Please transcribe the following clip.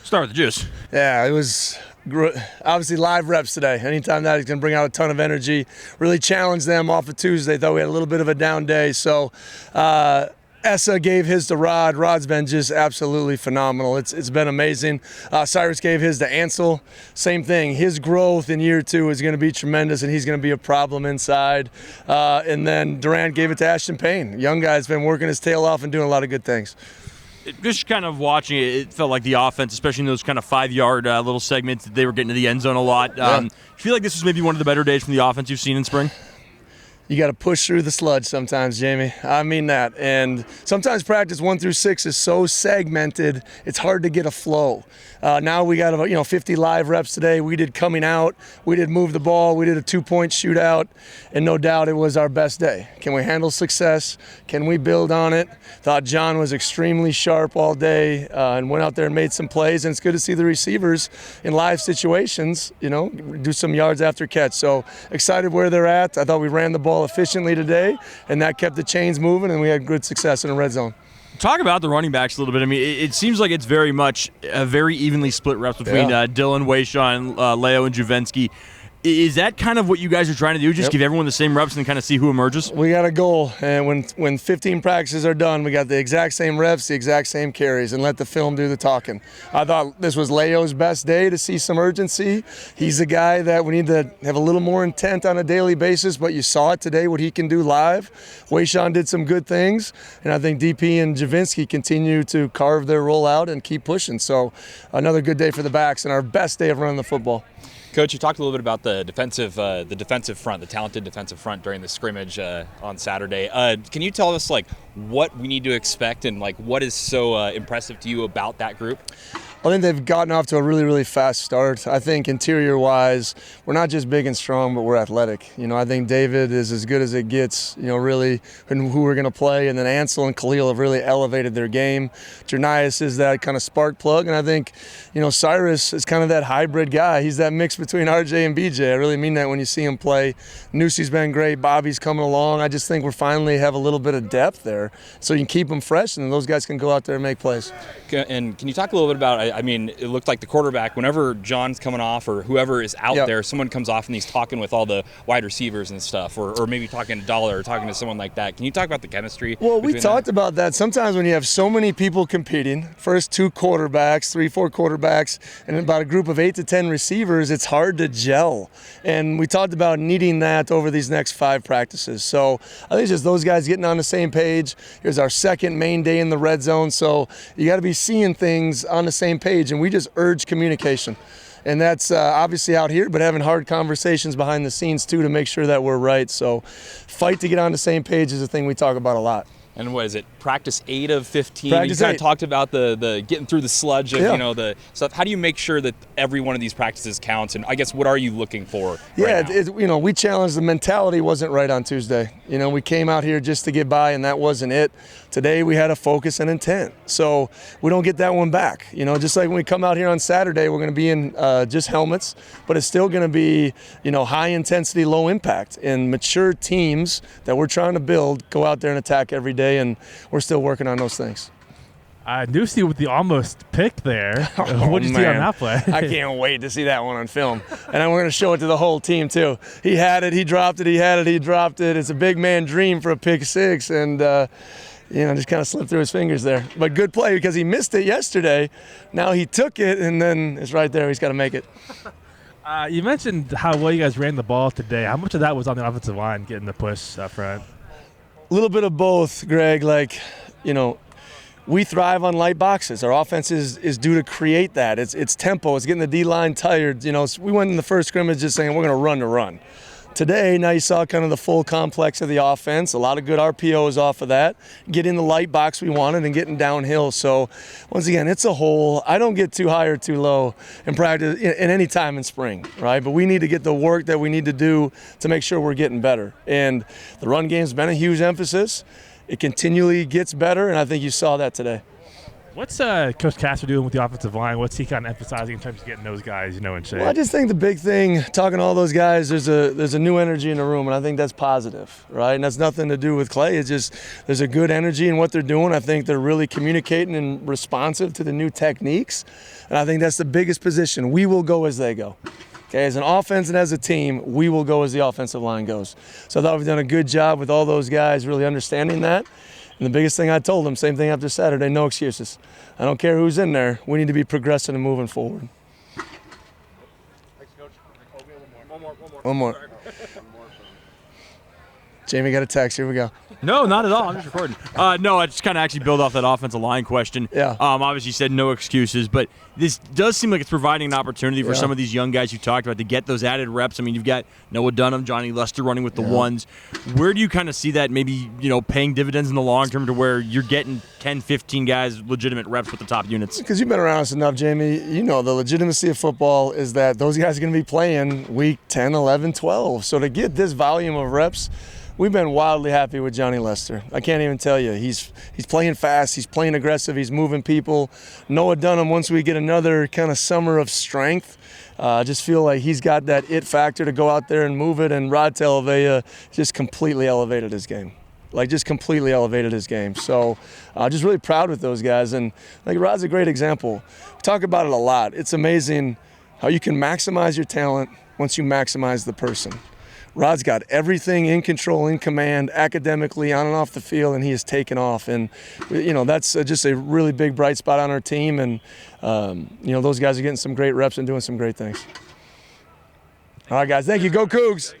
Start with the juice. Yeah, it was obviously live reps today. Anytime that, he's going to bring out a ton of energy. Really challenge them off of Tuesday. Thought we had a little bit of a down day. So Essa gave his to Rod. Rod's been just absolutely phenomenal. It's been amazing. Cyrus gave his to Ansel. Same thing. His growth in year 2 is going to be tremendous, and he's going to be a problem inside. And then Durant gave it to Ashton Payne. Young guy's been working his tail off and doing a lot of good things. Just kind of watching it, it felt like the offense, especially in those kind of 5-yard little segments, they were getting to the end zone a lot. Yeah. Do you feel like this was maybe one of the better days from the offense you've seen in spring? You got to push through the sludge sometimes, Jamie. I mean that. And sometimes practice 1 through 6 is so segmented, it's hard to get a flow. Now we got about 50 live reps today. We did coming out, we did move the ball, we did a 2-point shootout, and no doubt it was our best day. Can we handle success? Can we build on it? Thought John was extremely sharp all day and went out there and made some plays. And it's good to see the receivers in live situations, do some yards after catch. So excited where they're at. I thought we ran the ball efficiently today, and that kept the chains moving, and we had good success in the red zone. Talk about the running backs a little bit. I mean, it seems like it's very much a very evenly split reps between Dylan, Wayshawn, Leo, and Juvenski. Is that kind of what you guys are trying to do? Just give everyone the same reps and kind of see who emerges? We got a goal, and when 15 practices are done, we got the exact same reps, the exact same carries, and let the film do the talking. I thought this was Leo's best day to see some urgency. He's a guy that we need to have a little more intent on a daily basis, but you saw it today, what he can do live. Wayshawn did some good things, and I think DP and Javinski continue to carve their role out and keep pushing. So another good day for the backs and our best day of running the football. Coach, you talked a little bit about the defensive front, the talented defensive front during the scrimmage on Saturday. Can you tell us what we need to expect and what is so impressive to you about that group? I think they've gotten off to a really, really fast start. I think interior-wise, we're not just big and strong, but we're athletic. I think David is as good as it gets, really, and who we're going to play. And then Ansel and Khalil have really elevated their game. Jernias is that kind of spark plug. And I think, Cyrus is kind of that hybrid guy. He's that mix between RJ and BJ. I really mean that when you see him play. Nusi's been great. Bobby's coming along. I just think we're finally have a little bit of depth there. So you can keep them fresh, and those guys can go out there and make plays. And can you talk a little bit about, it looked like the quarterback, whenever John's coming off or whoever is out there, someone comes off and he's talking with all the wide receivers and stuff, or maybe talking to Dollar or talking to someone like that. Can you talk about the chemistry? Well, we talked about that. Sometimes when you have so many people competing, first 2 quarterbacks, 3-4 quarterbacks, and about a group of 8 to 10 receivers, it's hard to gel. And we talked about needing that over these next 5 practices. So I think it's just those guys getting on the same page. Here's our second main day in the red zone. So you got to be seeing things on the same page, and we just urge communication. And that's obviously out here, but having hard conversations behind the scenes too to make sure that we're right. So fight to get on the same page is a thing we talk about a lot. And what is it? Practice 8 of 15. Practice you kind 8. of talked about the getting through the sludge of the stuff. How do you make sure that every one of these practices counts? And I guess what are you looking for? Right now? We challenged the mentality wasn't right on Tuesday. We came out here just to get by, and that wasn't it. Today we had a focus and intent, so we don't get that one back. Just like when we come out here on Saturday, we're going to be in just helmets, but it's still going to be high intensity, low impact, and mature teams that we're trying to build go out there and attack every day. And we're still working on those things. Nusi with the almost pick there. What did you see on that play? I can't wait to see that one on film. And then we're going to show it to the whole team, too. He had it, he dropped it, he had it, he dropped it. It's a big man dream for a pick 6, and just kind of slipped through his fingers there. But good play because he missed it yesterday. Now he took it, and then it's right there. He's got to make it. You mentioned how well you guys ran the ball today. How much of that was on the offensive line getting the push up front? A little bit of both, Greg. We thrive on light boxes. Our offense is due to create that. It's tempo. It's getting the D-line tired. We went in the first scrimmage just saying we're going to run to run. Today, now you saw kind of the full complex of the offense. A lot of good RPOs off of that. Getting the light box we wanted and getting downhill. So, once again, it's a whole. I don't get too high or too low in practice in any time in spring, right? But we need to get the work that we need to do to make sure we're getting better. And the run game's been a huge emphasis. It continually gets better, and I think you saw that today. What's Coach Casper doing with the offensive line? What's he kind of emphasizing in terms of getting those guys, in shape? Well, I just think the big thing, talking to all those guys, there's a new energy in the room, and I think that's positive, right? And that's nothing to do with Clay. It's just there's a good energy in what they're doing. I think they're really communicating and responsive to the new techniques, and I think that's the biggest position. We will go as they go. Okay, as an offense and as a team, we will go as the offensive line goes. So I thought we've done a good job with all those guys really understanding that. And the biggest thing I told them, same thing after Saturday, no excuses. I don't care who's in there. We need to be progressing and moving forward. Thanks, Coach. One more. One more. Jamie got a text. Here we go. No, not at all. I'm just recording. No, I just kind of actually build off that offensive line question. Yeah. Obviously, you said no excuses, but this does seem like it's providing an opportunity for some of these young guys you talked about to get those added reps. I mean, you've got Noah Dunham, Johnny Lester running with the ones. Where do you kind of see that maybe, paying dividends in the long term to where you're getting 10, 15 guys legitimate reps with the top units? Because you've been around us enough, Jamie. The legitimacy of football is that those guys are going to be playing week 10, 11, 12. So to get this volume of reps, we've been wildly happy with Johnny Lester. I can't even tell you. He's playing fast. He's playing aggressive. He's moving people. Noah Dunham, once we get another kind of summer of strength, I just feel like he's got that it factor to go out there and move it. And Rod Talavea just completely elevated his game. So just really proud with those guys. And Rod's a great example. We talk about it a lot. It's amazing how you can maximize your talent once you maximize the person. Rod's got everything in control, in command, academically, on and off the field, and he has taken off. And, that's just a really big bright spot on our team. And, those guys are getting some great reps and doing some great things. All right, guys. Thank you. Go Cougs.